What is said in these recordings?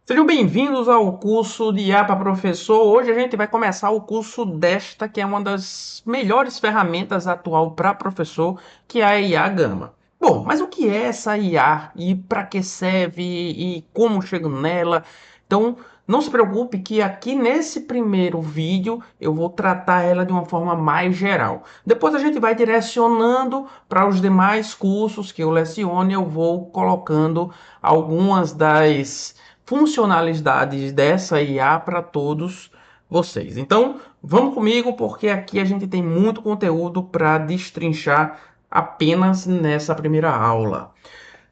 Sejam bem-vindos ao curso de IA para Professor. Hoje a gente vai começar o curso desta, que é uma das melhores ferramentas atual para professor, que é a IA Gama. Bom, mas o que é essa IA e para que serve e como chego nela? Então, não se preocupe que aqui nesse primeiro vídeo eu vou tratar ela de uma forma mais geral. Depois a gente vai direcionando para os demais cursos que eu leciono e eu vou colocando algumas das funcionalidades dessa IA para todos vocês. Então, vamos comigo porque aqui a gente tem muito conteúdo para destrinchar apenas nessa primeira aula.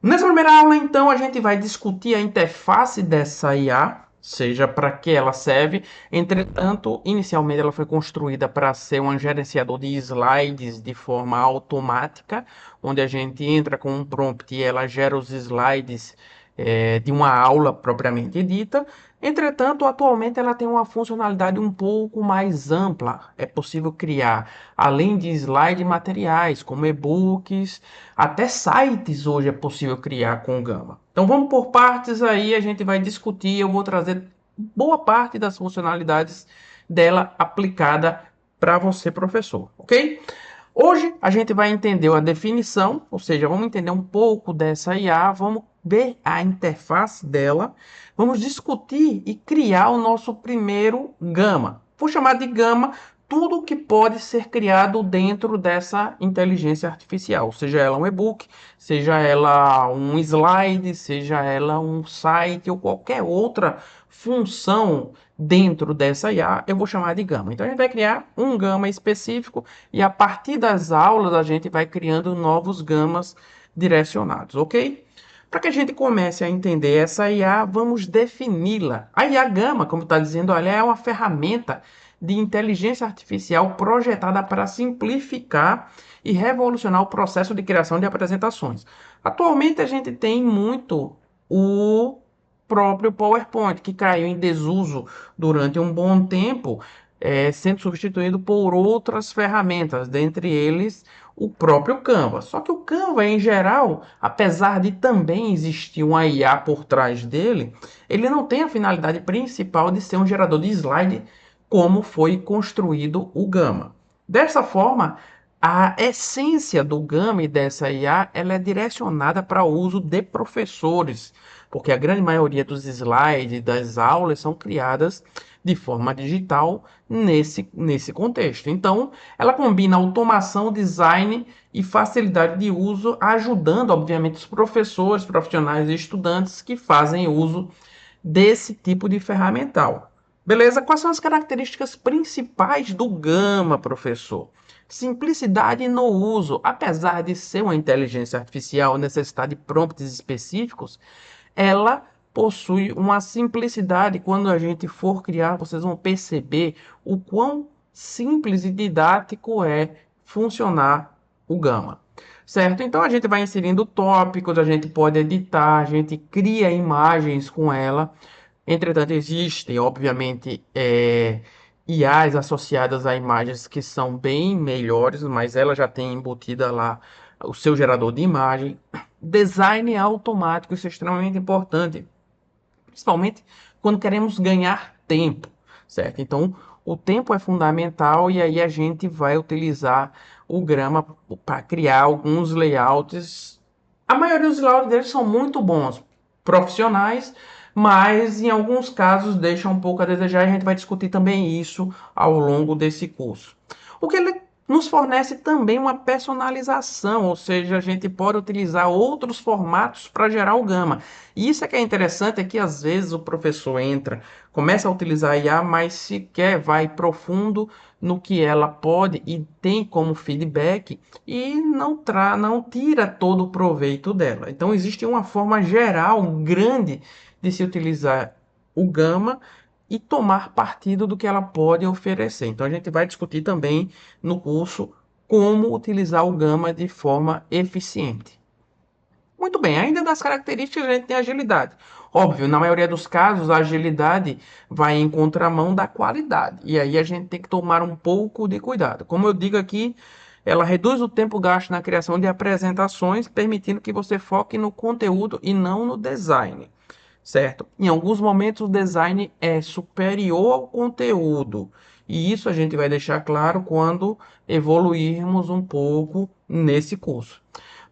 Nessa primeira aula, então, a gente vai discutir a interface dessa IA, seja para que ela serve. Entretanto, inicialmente ela foi construída para ser um gerenciador de slides de forma automática, onde a gente entra com um prompt e ela gera os slides de uma aula propriamente dita. Entretanto, atualmente ela tem uma funcionalidade um pouco mais ampla. É possível criar, além de slide, materiais como e-books, até sites hoje é possível criar com Gama. Então vamos por partes aí, a gente vai discutir, eu vou trazer boa parte das funcionalidades dela aplicada para você, professor, ok? Hoje a gente vai entender a definição, ou seja, vamos entender um pouco dessa IA, vamos ver a interface dela, vamos discutir e criar o nosso primeiro Gama. Vou chamar de Gama tudo que pode ser criado dentro dessa inteligência artificial, seja ela um e-book, seja ela um slide, seja ela um site ou qualquer outra função dentro dessa IA, eu vou chamar de Gama. Então a gente vai criar um Gama específico e a partir das aulas a gente vai criando novos gamas direcionados, ok? Para que a gente comece a entender essa IA, vamos defini-la. A IA Gama, como está dizendo, ela é uma ferramenta de inteligência artificial projetada para simplificar e revolucionar o processo de criação de apresentações. Atualmente a gente tem muito o próprio PowerPoint, que caiu em desuso durante um bom tempo, sendo substituído por outras ferramentas, dentre eles o próprio Canva. Só que o Canva, em geral, apesar de também existir uma IA por trás dele, ele não tem a finalidade principal de ser um gerador de slide como foi construído o Gama. Dessa forma, a essência do Gama e dessa IA ela é direcionada para o uso de professores, porque a grande maioria dos slides das aulas são criadas de forma digital nesse contexto. Então, ela combina automação, design e facilidade de uso, ajudando, obviamente, os professores, profissionais e estudantes que fazem uso desse tipo de ferramental. Beleza? Quais são as características principais do Gama, professor? Simplicidade no uso. Apesar de ser uma inteligência artificial necessitar de prompts específicos, ela possui uma simplicidade. Quando a gente for criar, vocês vão perceber o quão simples e didático é funcionar o Gama. Certo? Então a gente vai inserindo tópicos, a gente pode editar, a gente cria imagens com ela. Entretanto, existem, obviamente, IAs associadas a imagens que são bem melhores, mas ela já tem embutida lá o seu gerador de imagem. Design automático, isso é extremamente importante, principalmente quando queremos ganhar tempo, certo? Então, o tempo é fundamental e aí a gente vai utilizar o Grama para criar alguns layouts. A maioria dos layouts deles são muito bons, profissionais, mas em alguns casos deixam um pouco a desejar e a gente vai discutir também isso ao longo desse curso. O que ele nos fornece também uma personalização, ou seja, a gente pode utilizar outros formatos para gerar o Gama. E isso é que é interessante, é que às vezes o professor entra, começa a utilizar a IA, mas sequer vai profundo no que ela pode e tem como feedback e não tira todo o proveito dela. Então existe uma forma geral grande de se utilizar o Gama e tomar partido do que ela pode oferecer. Então a gente vai discutir também no curso como utilizar o Gama de forma eficiente. Muito bem, ainda das características a gente tem agilidade. Óbvio, na maioria dos casos a agilidade vai em contramão da qualidade. E aí a gente tem que tomar um pouco de cuidado. Como eu digo aqui, ela reduz o tempo gasto na criação de apresentações, permitindo que você foque no conteúdo e não no design. certo? Em alguns momentos o design é superior ao conteúdo, e isso a gente vai deixar claro quando evoluirmos um pouco nesse curso.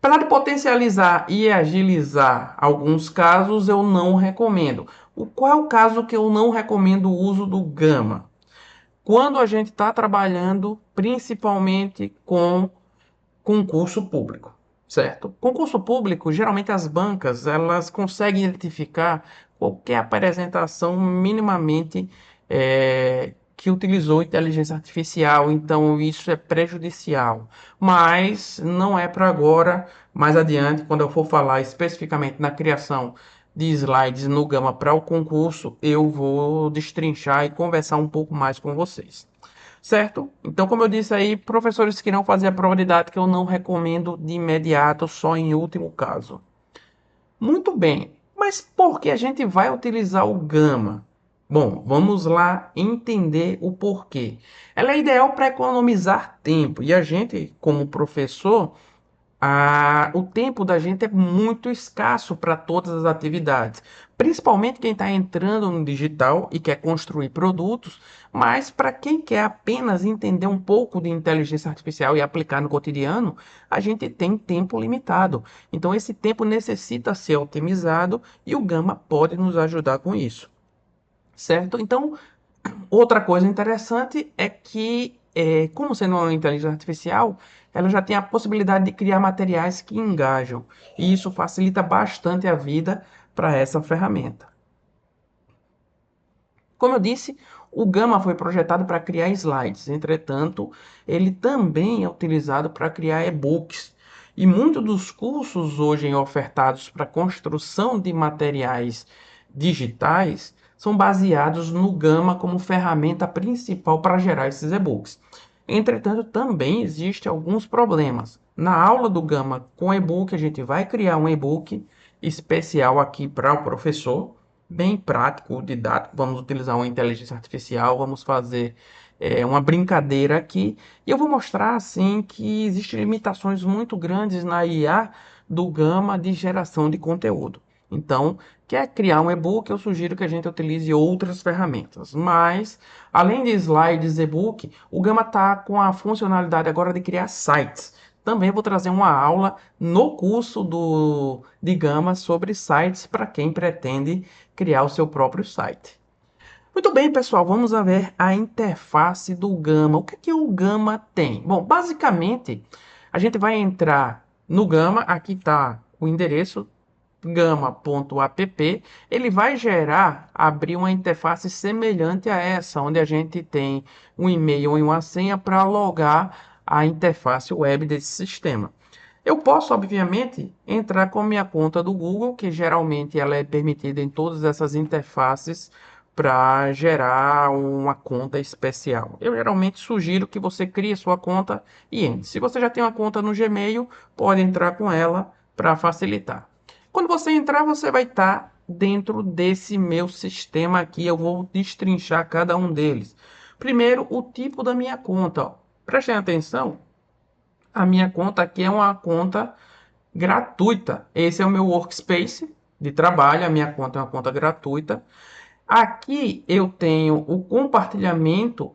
Para potencializar e agilizar alguns casos, eu não recomendo. Qual é o caso que eu não recomendo o uso do Gama? Quando a gente está trabalhando principalmente com concurso público, certo? Concurso público, geralmente as bancas, elas conseguem identificar qualquer apresentação minimamente que utilizou inteligência artificial, então isso é prejudicial. Mas não é para agora, mais adiante, quando eu for falar especificamente na criação de slides no Gama para o concurso, eu vou destrinchar e conversar um pouco mais com vocês. Certo? Então, como eu disse aí, professores que não fazem a prova didática, eu não recomendo de imediato, só em último caso. Muito bem, mas por que a gente vai utilizar o Gama? Bom, vamos lá entender o porquê. Ela é ideal para economizar tempo e a gente, como professor, o tempo da gente é muito escasso para todas as atividades, principalmente quem está entrando no digital e quer construir produtos, mas para quem quer apenas entender um pouco de inteligência artificial e aplicar no cotidiano, a gente tem tempo limitado. Então, esse tempo necessita ser otimizado e o Gama pode nos ajudar com isso, certo? Então, outra coisa interessante é que, como sendo uma inteligência artificial, ela já tem a possibilidade de criar materiais que engajam, e isso facilita bastante a vida para essa ferramenta. Como eu disse, o Gama foi projetado para criar slides, entretanto, ele também é utilizado para criar e-books. E muitos dos cursos hoje ofertados para construção de materiais digitais são baseados no Gama como ferramenta principal para gerar esses e-books. Entretanto, também existem alguns problemas. Na aula do Gama com e-book, a gente vai criar um e-book especial aqui para o professor, bem prático, didático. Vamos utilizar uma inteligência artificial, vamos fazer uma brincadeira aqui. E eu vou mostrar assim que existem limitações muito grandes na IA do Gama de geração de conteúdo. Então, quer criar um e-book, eu sugiro que a gente utilize outras ferramentas. Mas, além de slides e-book, o Gama está com a funcionalidade agora de criar sites. Também vou trazer uma aula no curso de Gama sobre sites para quem pretende criar o seu próprio site. Muito bem, pessoal, vamos a ver a interface do Gama. O que é que o Gama tem? Bom, basicamente, a gente vai entrar no Gama, aqui está o endereço gama.app, ele vai abrir uma interface semelhante a essa, onde a gente tem um e-mail e uma senha para logar a interface web desse sistema. Eu posso, obviamente, entrar com minha conta do Google, que geralmente ela é permitida em todas essas interfaces para gerar uma conta especial. Eu geralmente sugiro que você crie sua conta e entre. Se você já tem uma conta no Gmail, pode entrar com ela para facilitar. Quando você entrar, você vai estar dentro desse meu sistema aqui. Eu vou destrinchar cada um deles. Primeiro, o tipo da minha conta. Ó. Prestem atenção, a minha conta aqui é uma conta gratuita. Esse é o meu workspace de trabalho. A minha conta é uma conta gratuita. Aqui eu tenho o compartilhamento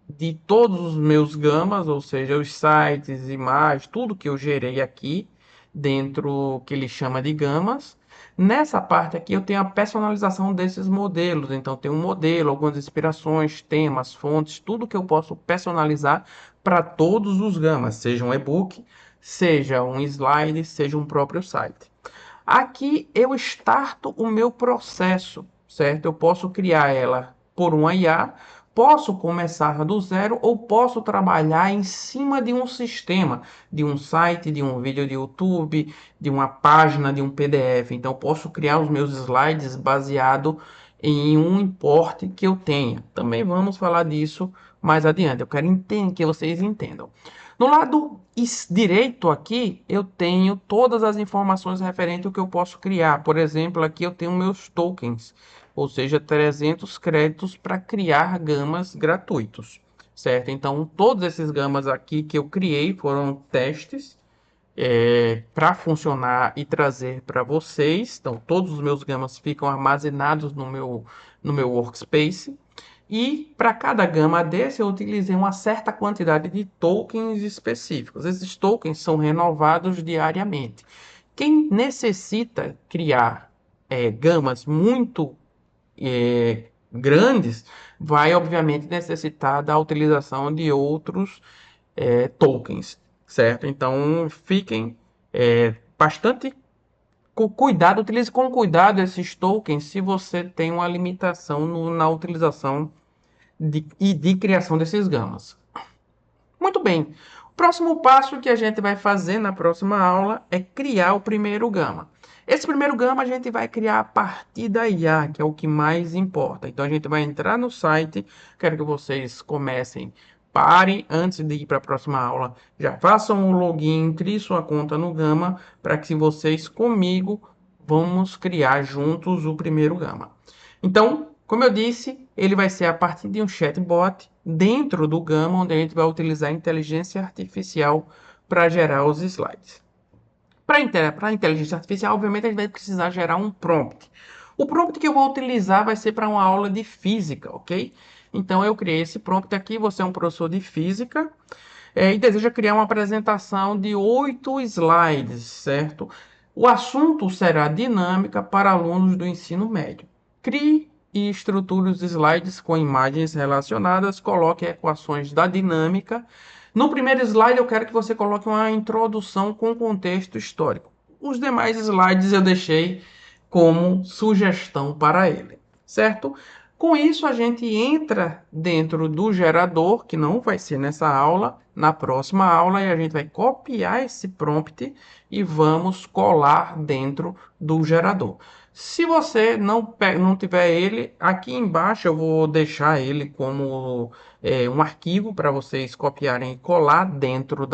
de todos os meus gamas, ou seja, os sites, imagens, tudo que eu gerei aqui dentro que ele chama de gamas. Nessa parte aqui eu tenho a personalização desses modelos, então tem um modelo, algumas inspirações, temas, fontes, tudo que eu posso personalizar para todos os gamas, seja um e-book, seja um slide, seja um próprio site. Aqui eu starto o meu processo, certo? Eu posso criar ela por uma IA, posso começar do zero ou posso trabalhar em cima de um sistema, de um site, de um vídeo de YouTube, de uma página, de um PDF. Então, posso criar os meus slides baseado em um import que eu tenha. Também vamos falar disso mais adiante. Eu quero entender que vocês entendam. No lado direito aqui, eu tenho todas as informações referentes ao que eu posso criar. Por exemplo, aqui eu tenho meus tokens, ou seja, 300 créditos para criar gamas gratuitos, certo? Então, todos esses gamas aqui que eu criei foram testes para funcionar e trazer para vocês. Então, todos os meus gamas ficam armazenados no meu workspace. E para cada gama desse, eu utilizei uma certa quantidade de tokens específicos. Esses tokens são renovados diariamente. Quem necessita criar gamas muito grandes, vai obviamente necessitar da utilização de outros tokens, certo? Então fiquem bastante com cuidado, utilize com cuidado esses tokens se você tem uma limitação na utilização e de criação desses gamas. Muito bem. O próximo passo que a gente vai fazer na próxima aula é criar o primeiro gama. Esse primeiro gama a gente vai criar a partir da IA, que é o que mais importa. Então a gente vai entrar no site, quero que vocês comecem, parem antes de ir para a próxima aula, já façam o login, criem sua conta no Gama, para que vocês comigo vamos criar juntos o primeiro gama. Então, como eu disse, ele vai ser a partir de um chatbot dentro do Gama, onde a gente vai utilizar a inteligência artificial para gerar os slides. Para a inteligência artificial, obviamente, a gente vai precisar gerar um prompt. O prompt que eu vou utilizar vai ser para uma aula de física, ok? Então, eu criei esse prompt aqui. Você é um professor de física e deseja criar uma apresentação de 8 slides, certo? O assunto será dinâmica para alunos do ensino médio. Crie e estruture os slides com imagens relacionadas, coloque equações da dinâmica. No primeiro slide, eu quero que você coloque uma introdução com contexto histórico. Os demais slides eu deixei como sugestão para ele, certo? Com isso, a gente entra dentro do gerador, que não vai ser nessa aula, na próxima aula, e a gente vai copiar esse prompt e vamos colar dentro do gerador. Se você não tiver ele, aqui embaixo eu vou deixar ele como um arquivo para vocês copiarem e colar dentro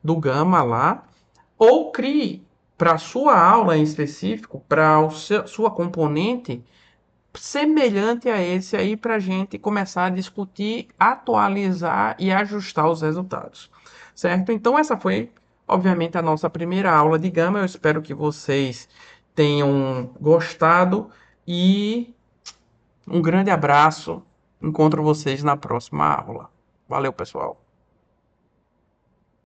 do Gama lá, ou crie para sua aula em específico, para sua componente, semelhante a esse aí para a gente começar a discutir, atualizar e ajustar os resultados, certo? Então essa foi, obviamente, a nossa primeira aula de Gama. Eu espero que vocês tenham gostado e um grande abraço. Encontro vocês na próxima aula. Valeu, pessoal.